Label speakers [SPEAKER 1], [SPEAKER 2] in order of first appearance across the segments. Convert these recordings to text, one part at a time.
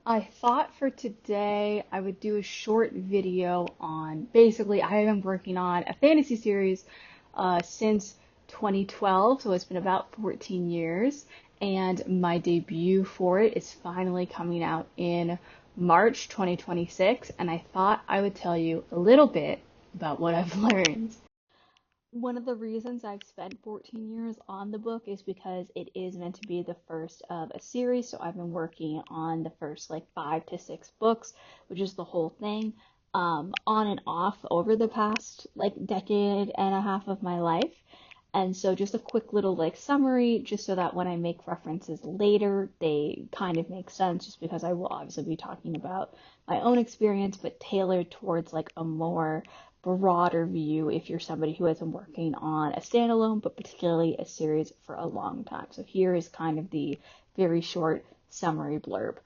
[SPEAKER 1] I thought for today I would do a short video on basically I have been working on a fantasy series since 2012, so it's been about 14 years, and my debut for it is finally coming out in March 2026, and I thought I would tell you a little bit about what I've learned. One of the reasons I've spent 14 years on the book is because it is meant to be the first of a series. So I've been working on the first like 5 to 6 books, which is the whole thing, on and off over the past like decade and a half of my life. And so just a quick little like summary, just so that when I make references later, they kind of make sense, just because I will obviously be talking about my own experience, but tailored towards like a more broader view if you're somebody who has been working on a standalone, but particularly a series for a long time. So here is kind of the very short summary blurb.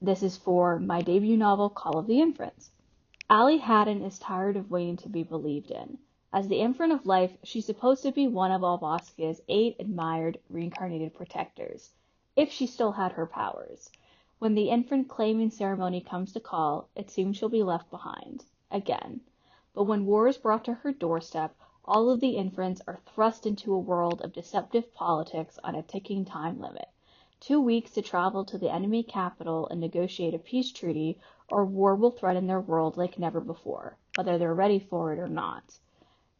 [SPEAKER 1] This is for my debut novel, Call of the Inference. Allie Haddon is tired of waiting to be believed in. As the infant of life, she's supposed to be one of Alvaskia's 8 admired reincarnated protectors, if she still had her powers. When the infant claiming ceremony comes to call, it seems she'll be left behind. Again. But when war is brought to her doorstep, all of the infants are thrust into a world of deceptive politics on a ticking time limit. 2 weeks to travel to the enemy capital and negotiate a peace treaty, or war will threaten their world like never before, whether they're ready for it or not.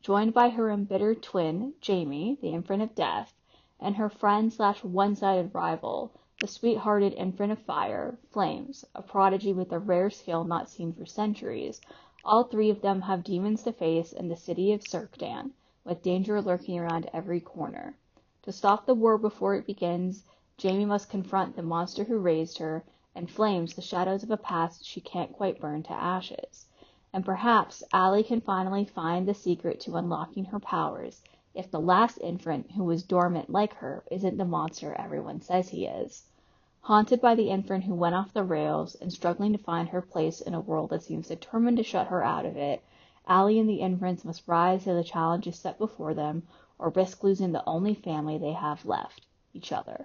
[SPEAKER 1] Joined by her embittered twin, Jamie, the infant of death, and her friend slash one-sided rival, the sweet-hearted infant of fire, Flames, a prodigy with a rare skill not seen for centuries, all three of them have demons to face in the city of Circdan, with danger lurking around every corner. To stop the war before it begins, Jamie must confront the monster who raised her, and Flames the shadows of a past she can't quite burn to ashes. And perhaps Allie can finally find the secret to unlocking her powers, if the last infant who was dormant like her isn't the monster everyone says he is. Haunted by the infant who went off the rails and struggling to find her place in a world that seems determined to shut her out of it, Allie and the infants must rise to the challenges set before them, or risk losing the only family they have left, each other.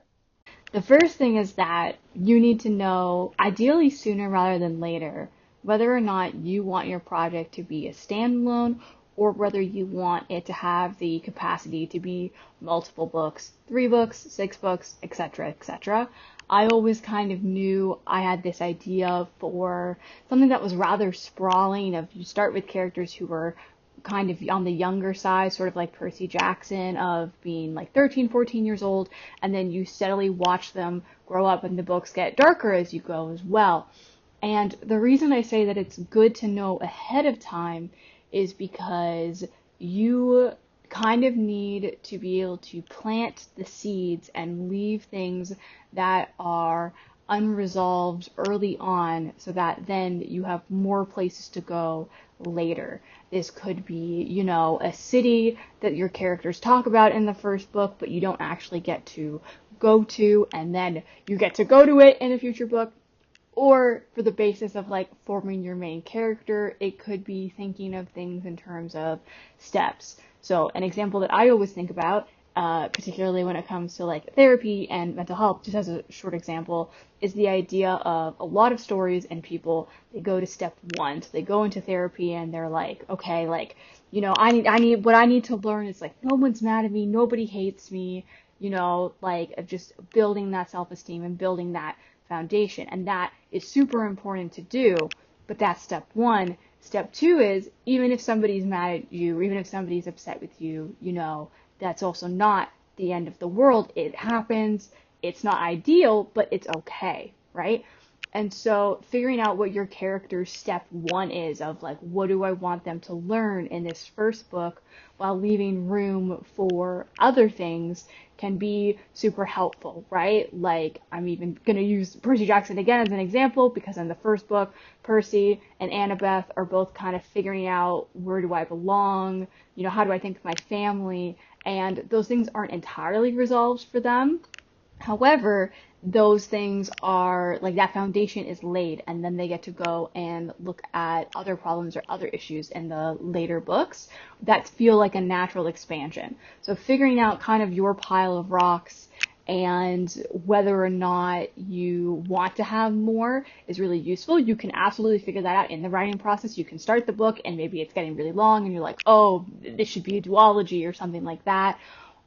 [SPEAKER 1] The first thing is that you need to know, ideally sooner rather than later, whether or not you want your project to be a standalone or whether you want it to have the capacity to be multiple books, 3 books, 6 books, etc., etc. I always kind of knew I had this idea for something that was rather sprawling, of you start with characters who were kind of on the younger side, sort of like Percy Jackson, of being like 13, 14 years old, and then you steadily watch them grow up and the books get darker as you go as well. And the reason I say that it's good to know ahead of time is because you kind of need to be able to plant the seeds and leave things that are unresolved early on, so that then you have more places to go later. This could be, a city that your characters talk about in the first book, but you don't actually get to go to, and then you get to go to it in a future book. Or for the basis of like forming your main character, it could be thinking of things in terms of steps. So an example that I always think about, particularly when it comes to like therapy and mental health, just as a short example, is the idea of a lot of stories and people, they go to step 1. So they go into therapy and they're like, okay, like, what I need to learn is like, no one's mad at me, nobody hates me, like of just building that self-esteem and building that foundation. And that is super important to do, but that's step 1. Step 2 is, even if somebody's mad at you, even if somebody's upset with you, that's also not the end of the world. It happens. It's not ideal, but it's okay, right? And so figuring out what your character's step 1 is, of like, what do I want them to learn in this first book, while leaving room for other things, can be super helpful, right? Like, I'm even going to use Percy Jackson again as an example, because in the first book, Percy and Annabeth are both kind of figuring out, where do I belong? How do I think of my family? And those things aren't entirely resolved for them. However, those things are like, that foundation is laid, and then they get to go and look at other problems or other issues in the later books that feel like a natural expansion. So figuring out kind of your pile of rocks and whether or not you want to have more is really useful. You can absolutely figure that out in the writing process. You can start the book and maybe it's getting really long and you're like, oh, this should be a duology or something like that.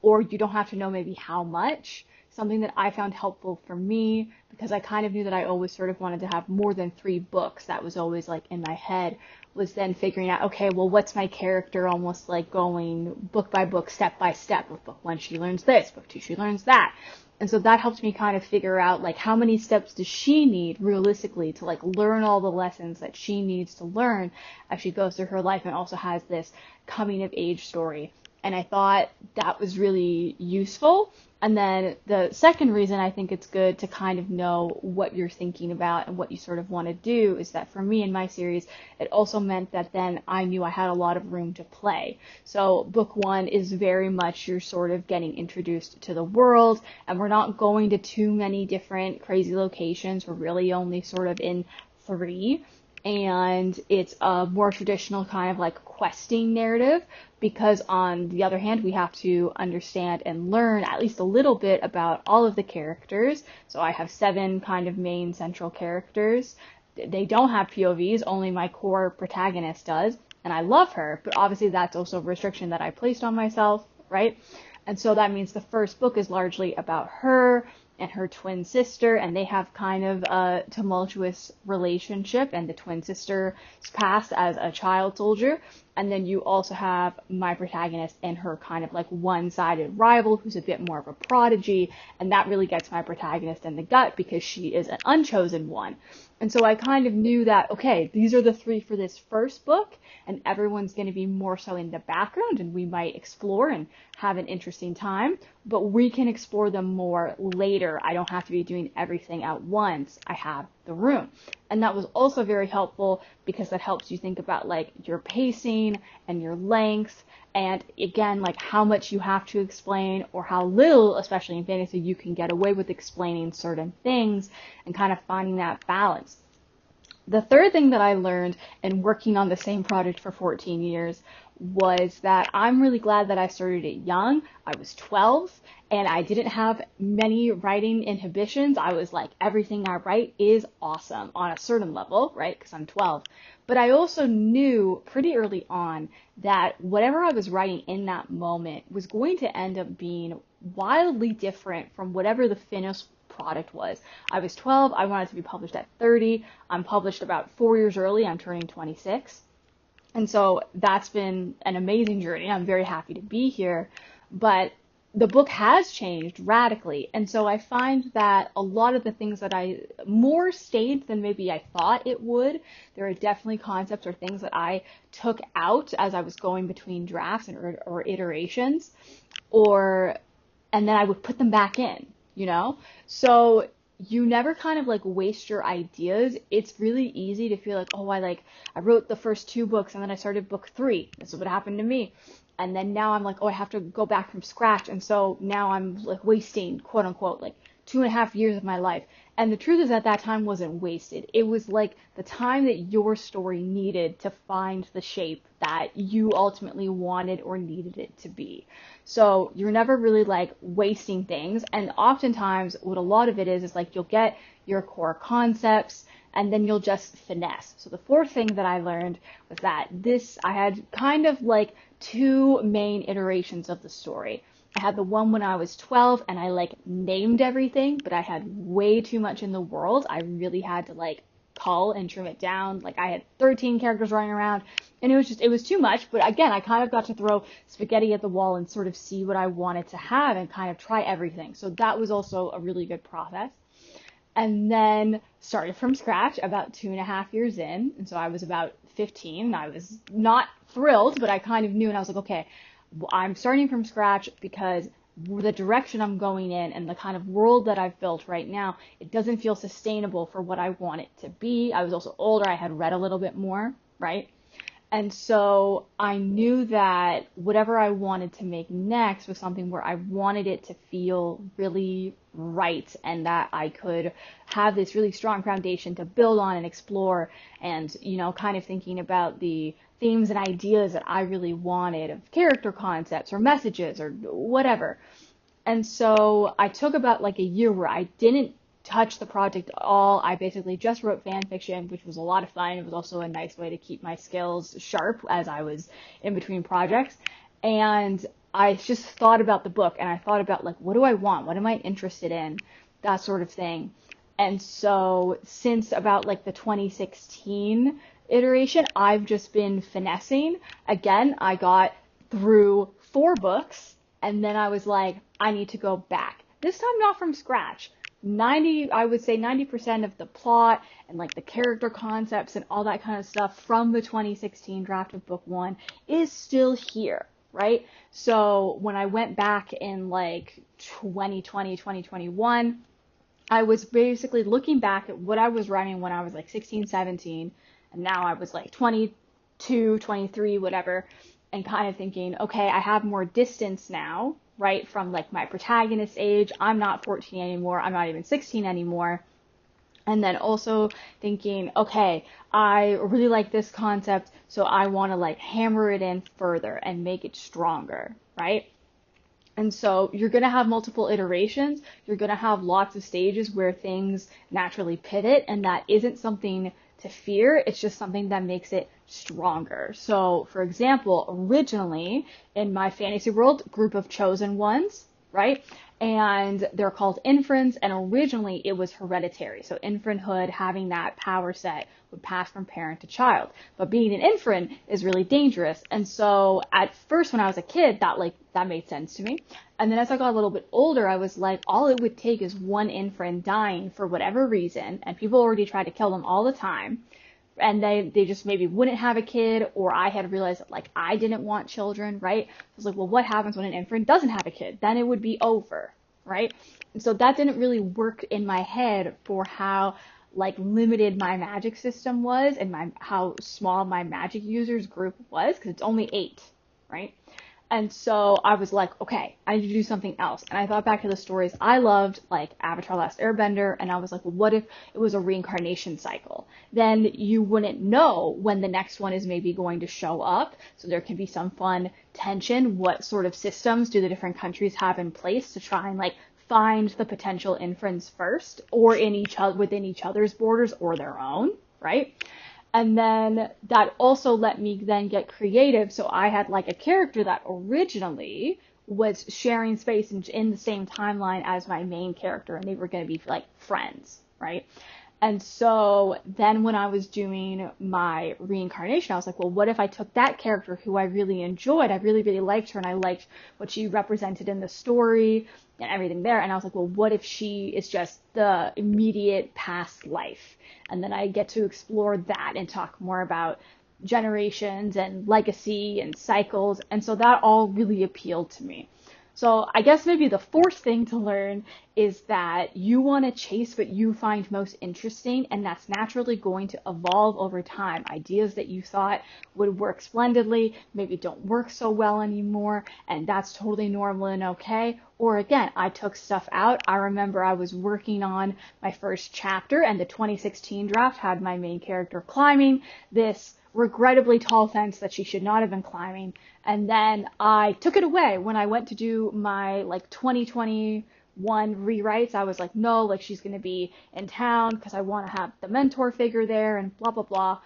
[SPEAKER 1] Or you don't have to know maybe how much. Something that I found helpful for me, because I kind of knew that I always sort of wanted to have more than 3 books. That was always like in my head, was then figuring out, okay, well, what's my character, almost like going book by book, step by step. With book 1, she learns this, book 2, she learns that. And so that helped me kind of figure out, like, how many steps does she need realistically to like learn all the lessons that she needs to learn as she goes through her life, and also has this coming of age story. And I thought that was really useful. And then the second reason I think it's good to kind of know what you're thinking about and what you sort of want to do is that for me in my series, it also meant that then I knew I had a lot of room to play. So book 1 is very much you're sort of getting introduced to the world, and we're not going to too many different crazy locations. We're really only sort of in 3. And it's a more traditional kind of like questing narrative, because on the other hand, we have to understand and learn at least a little bit about all of the characters. So I have 7 kind of main central characters. They don't have POVs, only my core protagonist does, and I love her, but obviously that's also a restriction that I placed on myself, right? And so that means the first book is largely about her and her twin sister, and they have kind of a tumultuous relationship, and the twin sister's past as a child soldier. And then you also have my protagonist and her kind of like one-sided rival who's a bit more of a prodigy, and that really gets my protagonist in the gut because she is an unchosen one. And so I kind of knew that, okay, these are the 3 for this first book, and everyone's going to be more so in the background, and we might explore and have an interesting time, but we can explore them more later. I don't have to be doing everything at once. I have the room. And that was also very helpful because that helps you think about like your pacing and your length, and again, like how much you have to explain or how little, especially in fantasy, you can get away with explaining certain things, and kind of finding that balance. The third thing that I learned in working on the same project for 14 years was that I'm really glad that I started it young. I was 12 and I didn't have many writing inhibitions. I was like, everything I write is awesome on a certain level, right? Because I'm 12. But I also knew pretty early on that whatever I was writing in that moment was going to end up being wildly different from whatever the finished product was. I was 12. I wanted to be published at 30. I'm published about 4 years early. I'm turning 26. And so that's been an amazing journey. I'm very happy to be here. But the book has changed radically. And so I find that a lot of the things that I more stayed than maybe I thought it would. There are definitely concepts or things that I took out as I was going between drafts or iterations, and then I would put them back in, you know? So you never kind of like waste your ideas. It's really easy to feel like, oh, I wrote the first 2 books and then I started book 3. This is what happened to me. And then now I'm like, oh, I have to go back from scratch. And so now I'm like wasting, quote unquote, like 2.5 years of my life. And the truth is that that time wasn't wasted. It was like the time that your story needed to find the shape that you ultimately wanted or needed it to be. So you're never really like wasting things. And oftentimes what a lot of it is like you'll get your core concepts and then you'll just finesse. So the fourth thing that I learned was that I had kind of like 2 main iterations of the story. I had the one when I was 12 and I like named everything, but I had way too much in the world. I really had to like cull and trim it down. Like I had 13 characters running around and it was too much. But again, I kind of got to throw spaghetti at the wall and sort of see what I wanted to have and kind of try everything. So that was also a really good process. And then started from scratch about 2.5 years in. And so I was about 15 and I was not thrilled, but I kind of knew, and I was like, okay, I'm starting from scratch because the direction I'm going in and the kind of world that I've built right now, it doesn't feel sustainable for what I want it to be. I was also older. I had read a little bit more, right? And so I knew that whatever I wanted to make next was something where I wanted it to feel really right and that I could have this really strong foundation to build on and explore and, you know, kind of thinking about the themes and ideas that I really wanted of character concepts or messages or whatever. And so I took about like a year where I didn't touch the project at all. I basically just wrote fan fiction, which was a lot of fun. It was also a nice way to keep my skills sharp as I was in between projects. And I just thought about the book and I thought about like, what do I want? What am I interested in? That sort of thing. And so since about like the 2016 iteration, I've just been finessing. Again, I got through 4 books and then I was like, I need to go back. This time not from scratch. I would say 90% of the plot and like the character concepts and all that kind of stuff from the 2016 draft of book 1 is still here, right? So when I went back in like 2020, 2021, I was basically looking back at what I was writing when I was like 16, 17, and now I was like 22, 23, whatever, and kind of thinking, okay, I have more distance now, right, from like my protagonist age. I'm not 14 anymore. I'm not even 16 anymore. And then also thinking, okay, I really like this concept, so I want to like hammer it in further and make it stronger, right? And so you're going to have multiple iterations. You're going to have lots of stages where things naturally pivot, and that isn't something to fear. It's just something that makes it stronger. So, for example, originally in my fantasy world, group of chosen ones, right? And they're called infants, and originally it was hereditary. So infanthood, having that power set, would pass from parent to child. But being an infant is really dangerous. And so at first when I was a kid, that made sense to me. And then as I got a little bit older, I was like, all it would take is one infant dying for whatever reason, and people already try to kill them all the time. And they just maybe wouldn't have a kid, or I had realized that like I didn't want children, right? I was like, well, what happens when an infant doesn't have a kid? Then it would be over, right? And so that didn't really work in my head for how like limited my magic system was and how small my magic users group was, because it's only 8, right? And so I was like, okay, I need to do something else. And I thought back to the stories I loved, like Avatar: Last Airbender, and I was like, well, what if it was a reincarnation cycle? Then you wouldn't know when the next one is maybe going to show up. So there can be some fun tension. What sort of systems do the different countries have in place to try and like find the potential infants first, or within each other's borders or their own, right? And then that also let me then get creative. So I had like a character that originally was sharing space in the same timeline as my main character, and they were going to be like friends, right? And so then when I was doing my reincarnation, I was like, well, what if I took that character who I really enjoyed? I really, really liked her, and I liked what she represented in the story and everything there. And I was like, well, what if she is just the immediate past life? And then I get to explore that and talk more about generations and legacy and cycles. And so that all really appealed to me. So I guess maybe the fourth thing to learn is that you want to chase what you find most interesting, and that's naturally going to evolve over time. Ideas that you thought would work splendidly maybe don't work so well anymore, and that's totally normal and okay. Or again, I took stuff out. I remember I was working on my first chapter, and the 2016 draft had my main character climbing this regrettably tall fence that she should not have been climbing. And then I took it away when I went to do my like 2021 rewrites. I was like, no, like she's going to be in town because I want to have the mentor figure there and blah, blah, blah.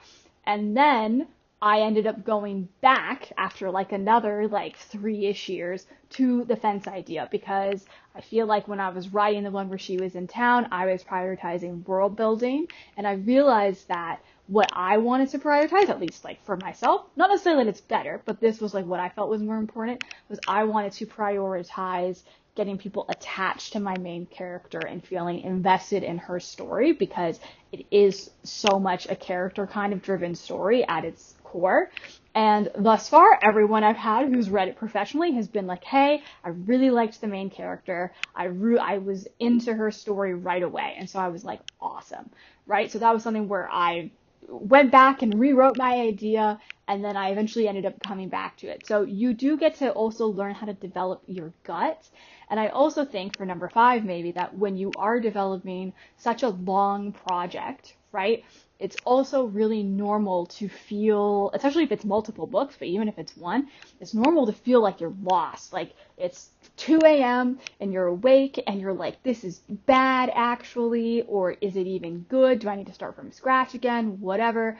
[SPEAKER 1] And then I ended up going back after like another like 3-ish years to the fence idea, because I feel like when I was writing the one where she was in town, I was prioritizing world building, and I realized that what I wanted to prioritize, at least like for myself, not necessarily that it's better, but this was like what I felt was more important, was I wanted to prioritize getting people attached to my main character and feeling invested in her story, because it is so much a character kind of driven story at its core. And thus far, everyone I've had who's read it professionally has been like, hey, I really liked the main character. I was into her story right away. And so I was like, awesome, right? So that was something where I went back and rewrote my idea, and then I eventually ended up coming back to it. So you do get to also learn how to develop your gut. And I also think for number 5, maybe, that when you are developing such a long project, right? It's also really normal to feel, especially if it's multiple books, but even if it's one, it's normal to feel like you're lost. Like it's 2 a.m. and you're awake and you're like, this is bad actually, or is it even good? Do I need to start from scratch again? Whatever.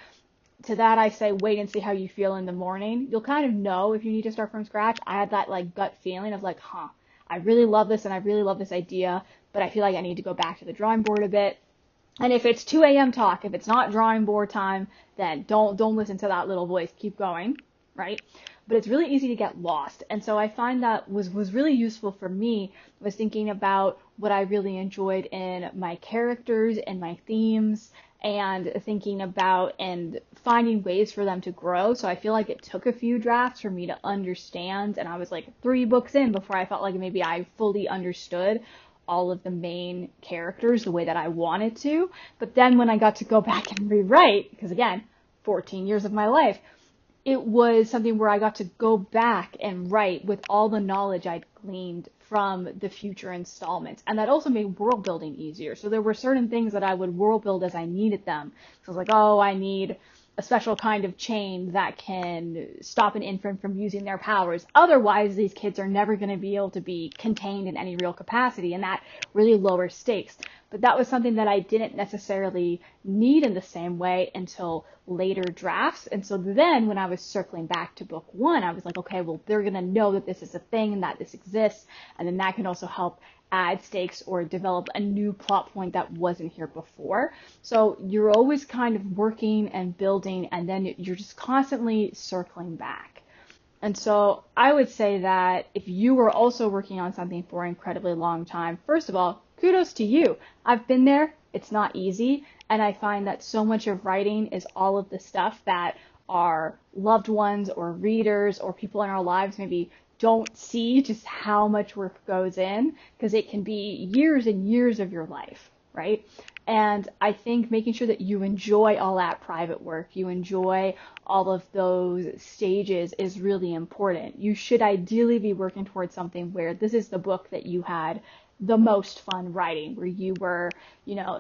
[SPEAKER 1] To that I say, wait and see how you feel in the morning. You'll kind of know if you need to start from scratch. I had that like gut feeling of like, I really love this and I really love this idea, but I feel like I need to go back to the drawing board a bit. And if it's 2 a.m. talk, if it's not drawing board time, then don't listen to that little voice. Keep going, right? But it's really easy to get lost. And so I find that was really useful for me, was thinking about what I really enjoyed in my characters and my themes, and thinking about and finding ways for them to grow. So I feel like it took a few drafts for me to understand, and I was like 3 books in before I felt like maybe I fully understood all of the main characters the way that I wanted to. But then when I got to go back and rewrite, because again, 14 years of my life, it was something where I got to go back and write with all the knowledge I'd gleaned from the future installments. And that also made world building easier. So there were certain things that I would world build as I needed them. So I was like, oh, I need a special kind of chain that can stop an infant from using their powers. Otherwise, these kids are never going to be able to be contained in any real capacity, and that really lowers stakes. But that was something that I didn't necessarily need in the same way until later drafts. And so then when I was circling back to book 1, I was like, okay, well, they're going to know that this is a thing and that this exists. And then that can also help add stakes or develop a new plot point that wasn't here before. So you're always kind of working and building, and then you're just constantly circling back. And so I would say that if you were also working on something for an incredibly long time, first of all, kudos to you. I've been there. It's not easy. And I find that so much of writing is all of the stuff that our loved ones or readers or people in our lives maybe don't see, just how much work goes in, because it can be years and years of your life, right? And I think making sure that you enjoy all that private work, you enjoy all of those stages is really important. You should ideally be working towards something where this is the book that you had the most fun writing, where you were,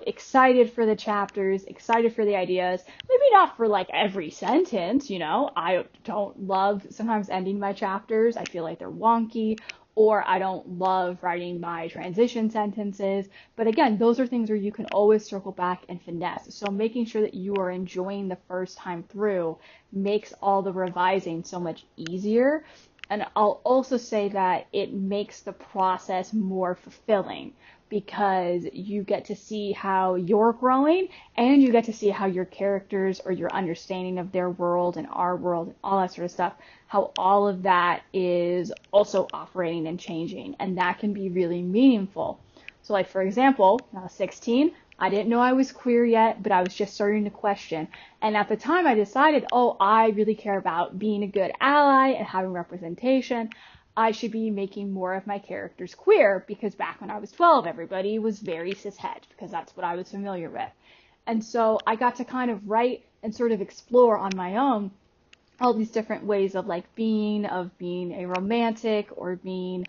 [SPEAKER 1] excited for the chapters, excited for the ideas, maybe not for like every sentence, I don't love sometimes ending my chapters. I feel like they're wonky, or I don't love writing my transition sentences. But again, those are things where you can always circle back and finesse. So making sure that you are enjoying the first time through makes all the revising so much easier. And I'll also say that it makes the process more fulfilling, because you get to see how you're growing, and you get to see how your characters or your understanding of their world and our world and all that sort of stuff, how all of that is also operating and changing. And that can be really meaningful. So like, for example, when I was 16, I didn't know I was queer yet, but I was just starting to question. And at the time I decided, I really care about being a good ally and having representation. I should be making more of my characters queer, because back when I was 12, everybody was very cishet, because that's what I was familiar with. And so I got to kind of write and sort of explore on my own all these different ways of being a romantic, or being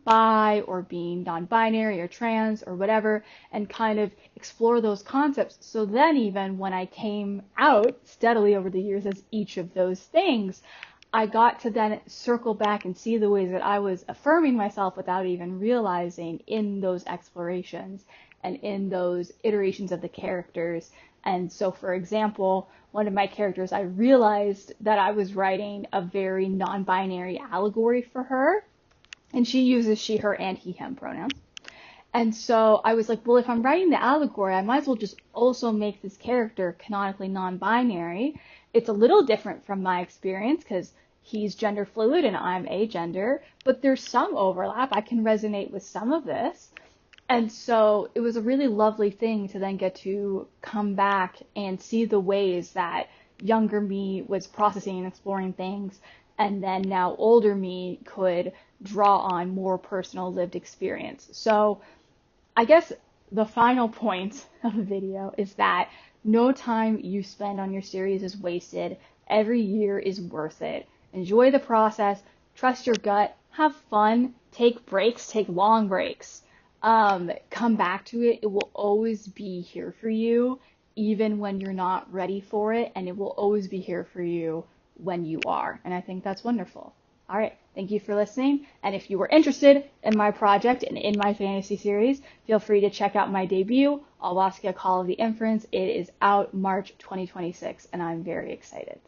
[SPEAKER 1] bi, or being non-binary or trans or whatever, and kind of explore those concepts. So then even when I came out steadily over the years as each of those things, I got to then circle back and see the ways that I was affirming myself without even realizing in those explorations and in those iterations of the characters. And so, for example, one of my characters, I realized that I was writing a very non-binary allegory for her, and she uses she, her, and he, him pronouns. And so I was like, well, if I'm writing the allegory, I might as well just also make this character canonically non-binary. It's a little different from my experience, because he's gender fluid and I'm agender, but there's some overlap. I can resonate with some of this. And so it was a really lovely thing to then get to come back and see the ways that younger me was processing and exploring things, and then now older me could draw on more personal lived experience. So I guess the final point of the video is that no time you spend on your series is wasted. Every year is worth it. Enjoy the process, trust your gut, have fun, take breaks, take long breaks. Come back to it. It will always be here for you. even when you're not ready for it, and it will always be here for you when you are. And I think that's wonderful. All right. Thank you for listening. And if you were interested in my project and in my fantasy series, feel free to check out my debut, Alwaskia Call of the Inference. It is out March 2026, and I'm very excited.